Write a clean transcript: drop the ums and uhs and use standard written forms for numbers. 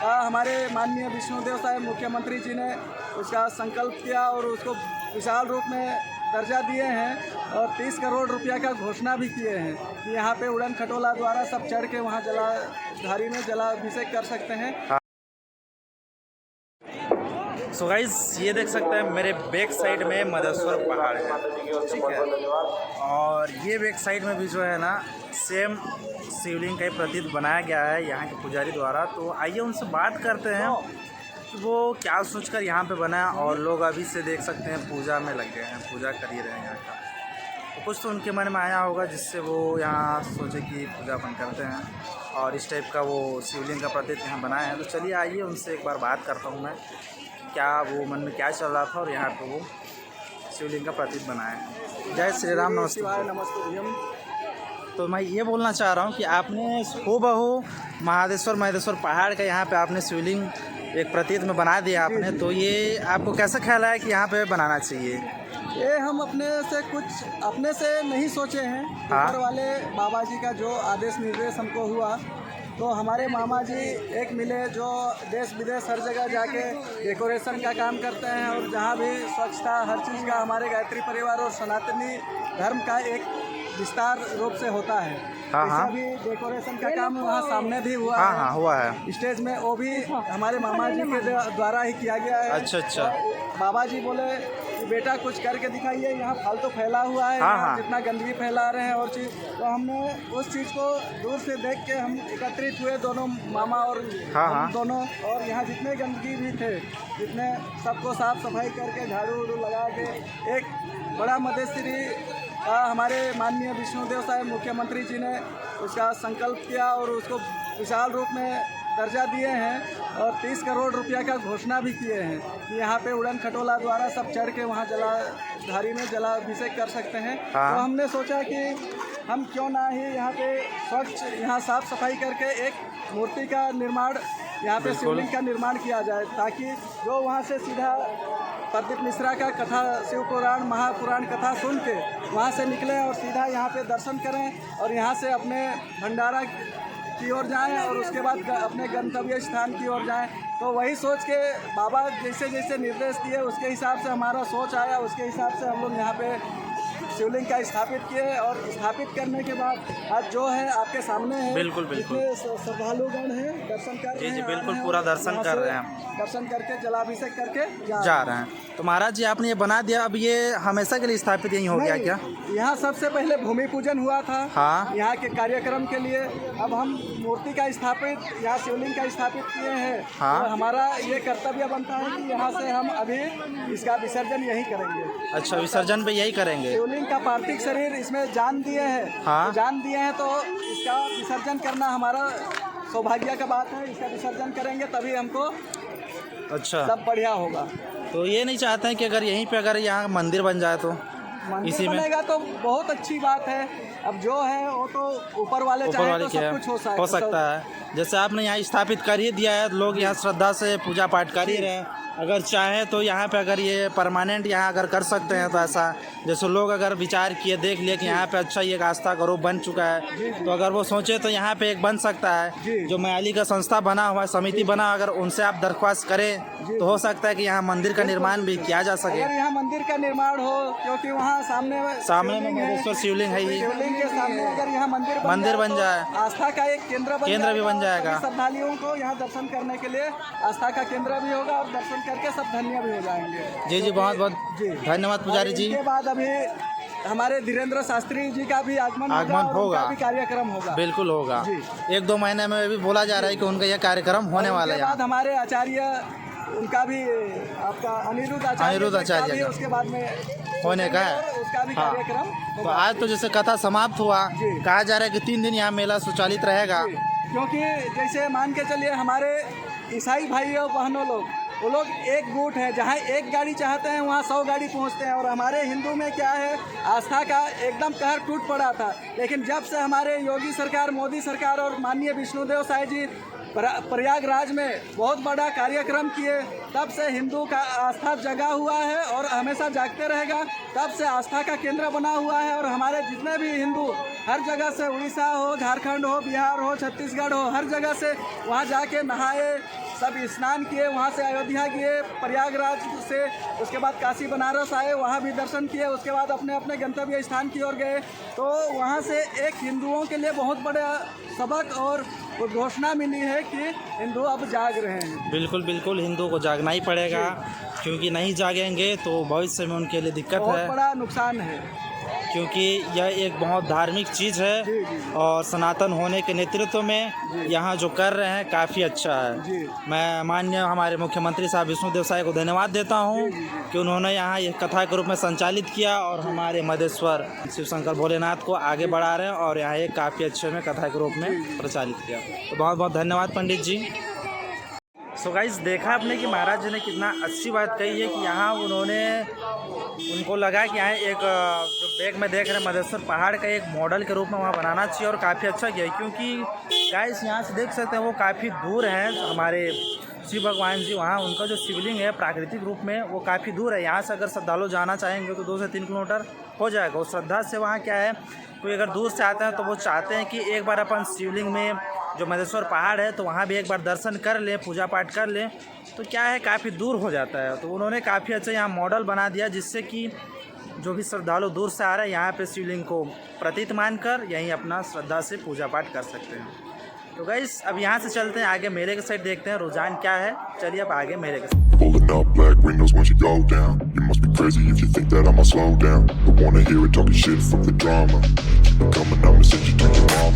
हमारे माननीय विष्णुदेव साहब मुख्यमंत्री जी ने उसका संकल्प किया और उसको विशाल रूप में दर्जा दिए हैं और 30 करोड़ रुपया का घोषणा भी किए हैं कि यहाँ पे उड़न खटोला द्वारा सब चढ़ के वहाँ जलाधारी में जलाभिषेक कर सकते हैं। सो गाइस ये देख सकते हैं मेरे बैक साइड में मदेश्वर पहाड़ है, ठीक है। और ये बैक साइड में भी जो है ना सेम शिवलिंग का प्रतीक बनाया गया है यहाँ के पुजारी द्वारा। तो आइए उनसे बात करते हैं कि वो क्या सोचकर यहाँ पे बना। और लोग अभी से देख सकते हैं पूजा में लग गए हैं, पूजा कर ही रहे हैं यहाँ का। तो कुछ तो उनके मन में आया होगा जिससे वो यहाँ सोचे कि पूजा अपन करते हैं और इस टाइप का वो शिवलिंग का प्रतीक यहाँ बनाए हैं। तो चलिए आइए उनसे एक बार बात करता हूँ मैं, क्या वो मन में क्या चल रहा था और यहाँ पे वो शिवलिंग का प्रतीक बनाए हैं। जय श्री राम, नमस्ते। नमस्ते। तो मैं ये बोलना चाह रहा हूँ कि आपने हूबहू महेश्वर पहाड़ का यहाँ पे आपने शिवलिंग एक प्रतीक में बना दिया आपने। तो ये आपको कैसा ख्याल है कि यहाँ पे बनाना चाहिए? ये हम अपने से नहीं सोचे हैं, ऊपर वाले बाबा जी का जो आदेश निर्देश हमको हुआ। तो हमारे मामा जी एक मिले जो देश विदेश हर जगह जाके डेकोरेशन का काम करते हैं और जहाँ भी स्वच्छता हर चीज़ का हमारे गायत्री परिवार और सनातनी धर्म का एक विस्तार रूप से होता है। ऐसा भी डेकोरेशन का काम वहाँ सामने भी हुआ है। हाँ हुआ है स्टेज में, वो भी हमारे मामा जी के द्वारा ही किया गया है। अच्छा। बाबा जी बोले कि बेटा कुछ करके दिखाइए, यहाँ फालतू फैला हुआ है, जितना गंदगी फैला रहे हैं और चीज़। तो हमने उस चीज़ को दूर से देख के हम एकत्रित हुए, दोनों मामा और हम दोनों, और यहाँ जितने गंदगी भी थे जितने सबको साफ सफाई करके झाड़ू उड़ू लगा के एक बड़ा मदेश्वरी हमारे माननीय विष्णुदेव साहब मुख्यमंत्री जी ने उसका संकल्प किया और उसको विशाल रूप में दर्जा दिए हैं और 30 करोड़ रुपया का घोषणा भी किए हैं कि यहाँ पे उड़न खटोला द्वारा सब चढ़ के वहाँ जलाधारी में जलाभिषेक कर सकते हैं। तो हमने सोचा कि हम क्यों ना ही यहाँ पे स्वच्छ, यहाँ साफ सफाई करके एक मूर्ति का निर्माण, यहाँ पे शिवलिंग का निर्माण किया जाए, ताकि जो वहाँ से सीधा प्रदीप मिश्रा का कथा, शिव पुराण महापुराण कथा सुन के वहाँ से निकलें और सीधा यहाँ पे दर्शन करें और यहाँ से अपने भंडारा की ओर जाएं और उसके बाद अपने गंतव्य स्थान की ओर जाएं। तो वही सोच के बाबा जैसे जैसे निर्देश दिए उसके हिसाब से हमारा सोच आया, उसके हिसाब से हम लोग यहाँ पे शिवलिंग का स्थापित किए और स्थापित करने के बाद आज जो है आपके सामने है। बिल्कुल श्रद्धालुगण हैं, दर्शन कर रहे हैं। जी बिल्कुल पूरा दर्शन कर रहे हैं, दर्शन करके जलाभिषेक करके जा रहे हैं। तो महाराज जी आपने ये बना दिया, अब ये हमेशा के लिए स्थापित यहीं हो गया क्या? यहाँ सबसे पहले भूमि पूजन हुआ था यहाँ के कार्यक्रम के लिए। अब हम मूर्ति का स्थापित, यहाँ शिवलिंग का स्थापित किए हैं। तो हमारा ये कर्तव्य बनता है कि यहाँ से हम अभी इसका विसर्जन यही करेंगे। अच्छा, विसर्जन भी यही करेंगे? शिवलिंग का पार्थिव शरीर इसमें जान दिए हैं, जान दिए हैं, तो इसका विसर्जन करना हमारा सौभाग्य का बात है। इसका विसर्जन करेंगे तभी हमको सब बढ़िया होगा। तो ये नहीं चाहते हैं कि अगर यहीं पे अगर यहाँ मंदिर बन जाए तो मंदिर बनेगा तो बहुत अच्छी बात है। अब जो है वो तो ऊपर वाले चाहे तो सब कुछ हो सकता है। जैसे आपने यहाँ स्थापित कर ही दिया है, लोग यहाँ श्रद्धा से पूजा पाठ कर ही रहे हैं। अगर चाहें तो यहाँ पे अगर ये परमानेंट यहाँ अगर कर सकते हैं तो ऐसा, जैसे लोग अगर विचार किए देख लिए कि यहाँ पे अच्छा ये आस्था का रूप बन चुका है, तो अगर वो सोचे तो यहाँ पे एक बन सकता है। जो मयाली का संस्था बना हुआ है, समिति बना, अगर उनसे आप दरख्वास्त करें तो हो सकता है कि यहाँ मंदिर का निर्माण भी किया जा सके। अगर यहाँ मंदिर का निर्माण हो, क्योंकि वहाँ सामने में महेश्वर शिवलिंग है, शिवलिंग के सामने अगर यहाँ मंदिर बन जाए, आस्था का एक केंद्र भी बन जाएगा। श्रद्धालुओं को यहाँ दर्शन करने के लिए आस्था का केंद्र भी होगा और दर्शन करके सब धन्य भी हो जाएंगे। जी बहुत बहुत धन्यवाद पुजारी जी। इसके बाद अभी हमारे धीरेन्द्र शास्त्री जी का भी आगमन होगा, भी कार्यक्रम होगा। बिल्कुल होगा, 1-2 महीने में भी बोला जा रहा है कि उनका यह कार्यक्रम होने वाला है। बाद हमारे आचार्य, उनका भी आपका अनिरुद्ध आचार्य उसके बाद में होने का है, उसका भी कार्यक्रम। तो आज तो जैसे कथा समाप्त हुआ, कहा जा रहा है कि 3 दिन यहाँ मेला सुचालित रहेगा। क्योंकि जैसे मान के चलिए हमारे ईसाई भाइयों बहनों लोग, वो लोग एक गुट है, जहाँ एक गाड़ी चाहते हैं वहाँ 100 गाड़ी पहुँचते हैं। और हमारे हिंदू में क्या है, आस्था का एकदम कहर टूट पड़ा था। लेकिन जब से हमारे योगी सरकार, मोदी सरकार और माननीय विष्णुदेव साई जी प्रयागराज में बहुत बड़ा कार्यक्रम किए, तब से हिंदू का आस्था जगा हुआ है और हमेशा जागते रहेगा। तब से आस्था का केंद्र बना हुआ है और हमारे जितने भी हिंदू हर जगह से, उड़ीसा हो, झारखंड हो, बिहार हो, छत्तीसगढ़ हो, हर जगह से वहाँ जाके नहाए, सब स्नान किए, वहाँ से अयोध्या गए, प्रयागराज से उसके बाद काशी बनारस आए, वहाँ भी दर्शन किए, उसके बाद अपने अपने गंतव्य स्थान की ओर गए। तो वहाँ से एक हिंदुओं के लिए बहुत बड़ा सबक और घोषणा मिली है कि हिंदू अब जाग रहे हैं। बिल्कुल बिल्कुल, हिंदुओं को जागना ही पड़ेगा, क्योंकि नहीं जागेंगे तो भविष्य में उनके लिए दिक्कत बहुत है, बड़ा नुकसान है, क्योंकि यह एक बहुत धार्मिक चीज़ है। जी, जी। और सनातन होने के नेतृत्व में यहाँ जो कर रहे हैं काफ़ी अच्छा जी। है। मैं माननीय हमारे मुख्यमंत्री साहब विष्णुदेव साय को धन्यवाद देता हूँ कि उन्होंने यहाँ ये कथा के रूप में संचालित किया और हमारे मधेश्वर शिव शंकर भोलेनाथ को आगे बढ़ा रहे हैं और यहाँ ये काफ़ी अच्छे में कथा के रूप में प्रचालित किया। तो बहुत बहुत धन्यवाद पंडित जी। सो गाइस, देखा आपने कि महाराज जी ने कितना अच्छी बात कही है कि यहाँ उनको लगा कि यहाँ एक जो बैग में देख रहे हैं मधेश्वर पहाड़ का एक मॉडल के रूप में वहाँ बनाना चाहिए, और काफ़ी अच्छा किया, क्योंकि गाइस यहाँ से देख सकते हैं वो काफ़ी दूर है हमारे शिव भगवान जी। वहाँ उनका जो शिवलिंग है प्राकृतिक रूप में वो काफ़ी दूर है। यहाँ से अगर श्रद्धालु जाना चाहेंगे तो 2 से 3 किलोमीटर हो जाएगा। और श्रद्धा से वहाँ क्या है, कोई अगर दूर से आते हैं तो वो चाहते हैं कि एक बार अपन शिवलिंग में जो मधेश्वर पहाड़ है तो वहाँ भी एक बार दर्शन कर लें, पूजा पाठ कर लें। तो क्या है, काफ़ी दूर हो जाता है, तो उन्होंने काफ़ी अच्छा यहाँ मॉडल बना दिया, जिससे कि जो भी श्रद्धालु दूर से आ रहे हैं यहाँ पे शिवलिंग को प्रतीत मानकर यहीं अपना श्रद्धा से पूजा पाठ कर सकते हैं। तो गाइस, अब यहाँ से चलते हैं आगे, मेले के साइड देखते हैं रुझान क्या है। चलिए अब आगे मेले के side. Pulling up black windows once you go down. You must be crazy if you think that I'ma slow down. Don't wanna hear it talking shit, fuck the drama. Keep it coming, I'ma send you to your mama.